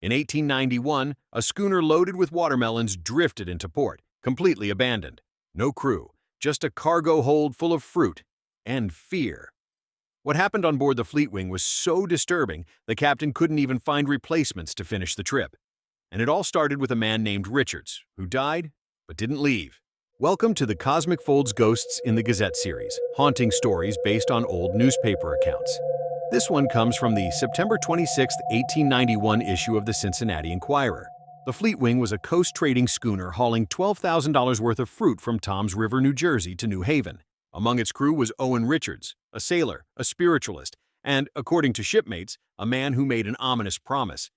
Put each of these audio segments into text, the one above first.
In 1891, a schooner loaded with watermelons drifted into port, completely abandoned. No crew, just a cargo hold full of fruit and fear. What happened on board the Fleetwing was so disturbing, the captain couldn't even find replacements to finish the trip. And it all started with a man named Richards, who died but didn't leave. Welcome to the Cosmic Folds Ghosts in the Gazette series, haunting stories based on old newspaper accounts. This one comes from the September 26, 1891 issue of the Cincinnati Enquirer. The Fleetwing was a coast trading schooner hauling $12,000 worth of fruit from Toms River, New Jersey to New Haven. Among its crew was Owen Richards, a sailor, a spiritualist, and, according to shipmates, a man who made an ominous promise.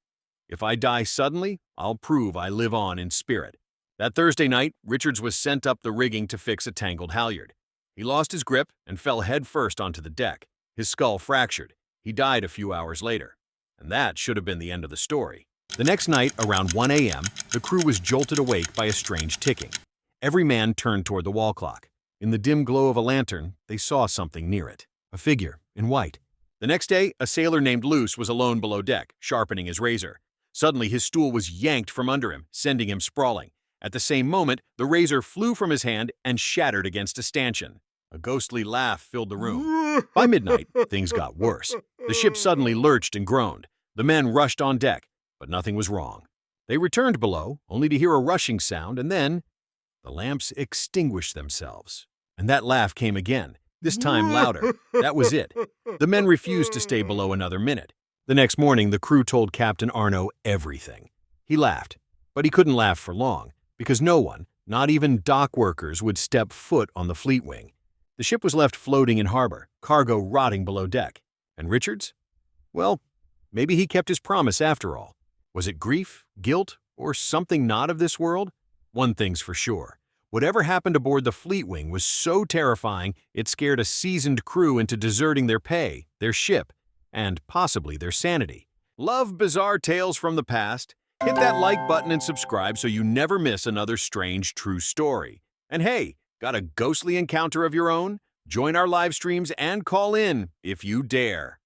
"If I die suddenly, I'll prove I live on in spirit." That Thursday night, Richards was sent up the rigging to fix a tangled halyard. He lost his grip and fell headfirst onto the deck. His skull fractured. He died a few hours later. And that should have been the end of the story. The next night, around 1 a.m., the crew was jolted awake by a strange ticking. Every man turned toward the wall clock. In the dim glow of a lantern, they saw something near it, a figure in white. The next day, a sailor named Luce was alone below deck, sharpening his razor. Suddenly, his stool was yanked from under him, sending him sprawling. At the same moment, the razor flew from his hand and shattered against a stanchion. A ghostly laugh filled the room. By midnight, things got worse. The ship suddenly lurched and groaned. The men rushed on deck, but nothing was wrong. They returned below, only to hear a rushing sound, and then the lamps extinguished themselves. And that laugh came again, this time louder. That was it. The men refused to stay below another minute. The next morning, the crew told Captain Arno everything. He laughed, but he couldn't laugh for long, because no one, not even dock workers, would step foot on the Fleetwing. The ship was left floating in harbor, cargo rotting below deck. And Richards? Well, maybe he kept his promise after all. Was it grief, guilt, or something not of this world? One thing's for sure. Whatever happened aboard the Fleetwing was so terrifying it scared a seasoned crew into deserting their pay, their ship, and possibly their sanity. Love bizarre tales from the past? Hit that like button and subscribe so you never miss another strange true story. And hey, got a ghostly encounter of your own? Join our live streams and call in if you dare.